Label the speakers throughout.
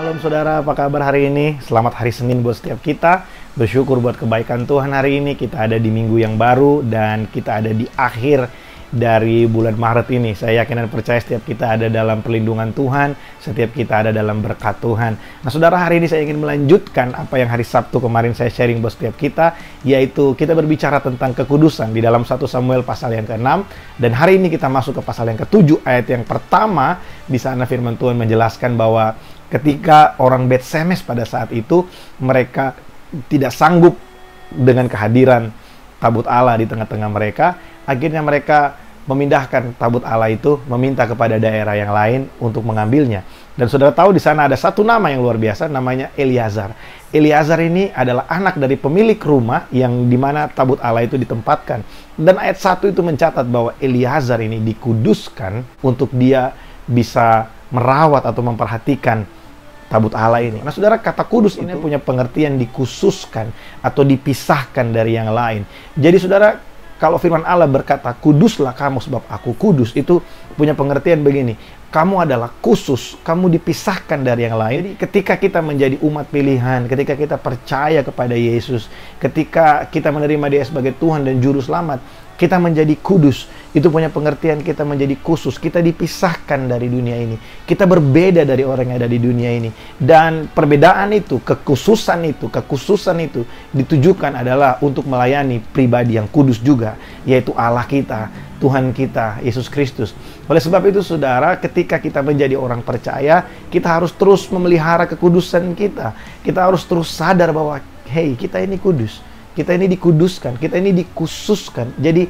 Speaker 1: Shalom saudara, apa kabar hari ini? Selamat hari Senin buat setiap kita. Bersyukur buat kebaikan Tuhan hari ini. Kita ada di minggu yang baru dan kita ada di akhir dari bulan Maret ini. Saya yakin dan percaya setiap kita ada dalam perlindungan Tuhan, setiap kita ada dalam berkat Tuhan. Nah saudara, hari ini saya ingin melanjutkan apa yang hari Sabtu kemarin saya sharing buat setiap kita, yaitu kita berbicara tentang kekudusan di dalam 1 Samuel pasal yang ke-6. Dan hari ini kita masuk ke pasal yang ke-7, ayat yang pertama. Di sana firman Tuhan menjelaskan bahwa ketika orang Bet Semes pada saat itu, mereka tidak sanggup dengan kehadiran tabut Allah di tengah-tengah mereka. Akhirnya mereka memindahkan tabut Allah itu, meminta kepada daerah yang lain untuk mengambilnya. Dan saudara tahu di sana ada satu nama yang luar biasa, namanya Eliazar. Eliazar ini adalah anak dari pemilik rumah yang dimana tabut Allah itu ditempatkan. Dan ayat 1 itu mencatat bahwa Eliazar ini dikuduskan untuk dia bisa merawat atau memperhatikan tabut Allah ini. Nah saudara, kata kudus ini punya pengertian dikhususkan atau dipisahkan dari yang lain. Jadi saudara, kalau firman Allah berkata, kuduslah kamu sebab aku kudus, itu punya pengertian begini. Kamu adalah khusus, kamu dipisahkan dari yang lain. Jadi ketika kita menjadi umat pilihan, ketika kita percaya kepada Yesus, ketika kita menerima Dia sebagai Tuhan dan Juru Selamat, kita menjadi kudus. Itu punya pengertian kita menjadi khusus. Kita dipisahkan dari dunia ini. Kita berbeda dari orang yang ada di dunia ini. Dan perbedaan itu, kekhususan itu ditujukan adalah untuk melayani pribadi yang kudus juga, yaitu Allah kita, Tuhan kita, Yesus Kristus. Oleh sebab itu saudara, ketika kita menjadi orang percaya, kita harus terus memelihara kekudusan kita. Kita harus terus sadar bahwa, hey, kita ini kudus. Kita ini dikuduskan, kita ini dikhususkan. Jadi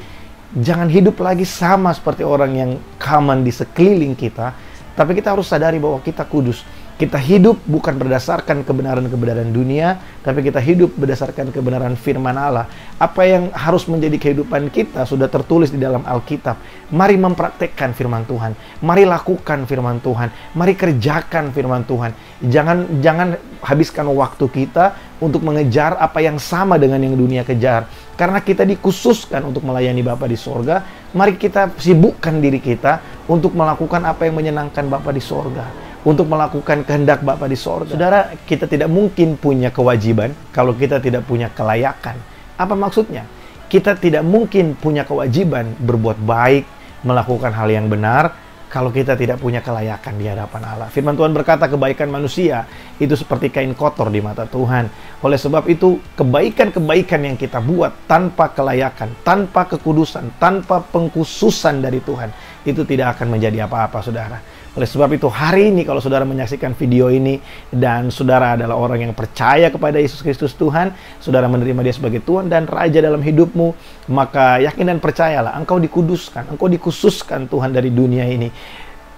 Speaker 1: jangan hidup lagi sama seperti orang yang common di sekeliling kita, tapi kita harus sadari bahwa kita kudus. Kita hidup bukan berdasarkan kebenaran-kebenaran dunia, tapi kita hidup berdasarkan kebenaran firman Allah. Apa yang harus menjadi kehidupan kita sudah tertulis di dalam Alkitab. Mari mempraktekkan firman Tuhan. Mari lakukan firman Tuhan. Mari kerjakan firman Tuhan. Jangan habiskan waktu kita untuk mengejar apa yang sama dengan yang dunia kejar. Karena kita dikhususkan untuk melayani Bapa di sorga. Mari kita sibukkan diri kita untuk melakukan apa yang menyenangkan Bapa di sorga, untuk melakukan kehendak Bapa di sorga. Saudara, kita tidak mungkin punya kewajiban kalau kita tidak punya kelayakan. Apa maksudnya? Kita tidak mungkin punya kewajiban berbuat baik, melakukan hal yang benar, kalau kita tidak punya kelayakan di hadapan Allah. Firman Tuhan berkata, kebaikan manusia itu seperti kain kotor di mata Tuhan. Oleh sebab itu, kebaikan-kebaikan yang kita buat tanpa kelayakan, tanpa kekudusan, tanpa pengkhususan dari Tuhan, itu tidak akan menjadi apa-apa, saudara. Oleh sebab itu, hari ini kalau saudara menyaksikan video ini dan saudara adalah orang yang percaya kepada Yesus Kristus Tuhan, saudara menerima Dia sebagai Tuhan dan Raja dalam hidupmu, maka yakin dan percayalah, engkau dikuduskan, engkau dikhususkan Tuhan dari dunia ini.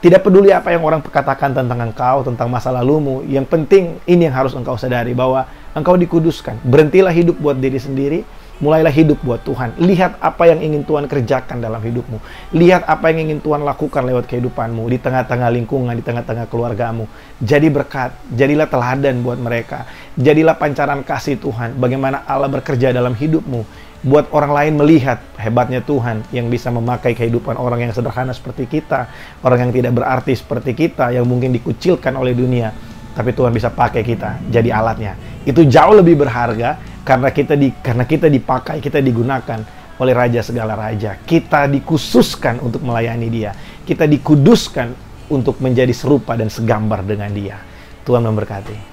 Speaker 1: Tidak peduli apa yang orang katakan tentang engkau, tentang masa lalumu, yang penting ini yang harus engkau sadari, bahwa engkau dikuduskan. Berhentilah hidup buat diri sendiri, mulailah hidup buat Tuhan. Lihat apa yang ingin Tuhan kerjakan dalam hidupmu. Lihat apa yang ingin Tuhan lakukan lewat kehidupanmu, di tengah-tengah lingkungan, di tengah-tengah keluargamu. Jadi berkat, jadilah teladan buat mereka. Jadilah pancaran kasih Tuhan, bagaimana Allah bekerja dalam hidupmu. Buat orang lain melihat hebatnya Tuhan yang bisa memakai kehidupan orang yang sederhana seperti kita, orang yang tidak berarti seperti kita, yang mungkin dikucilkan oleh dunia. Tapi Tuhan bisa pakai kita jadi alatnya. Itu jauh lebih berharga karena kita dipakai, kita digunakan oleh Raja segala raja. Kita dikhususkan untuk melayani Dia. Kita dikuduskan untuk menjadi serupa dan segambar dengan Dia. Tuhan memberkati.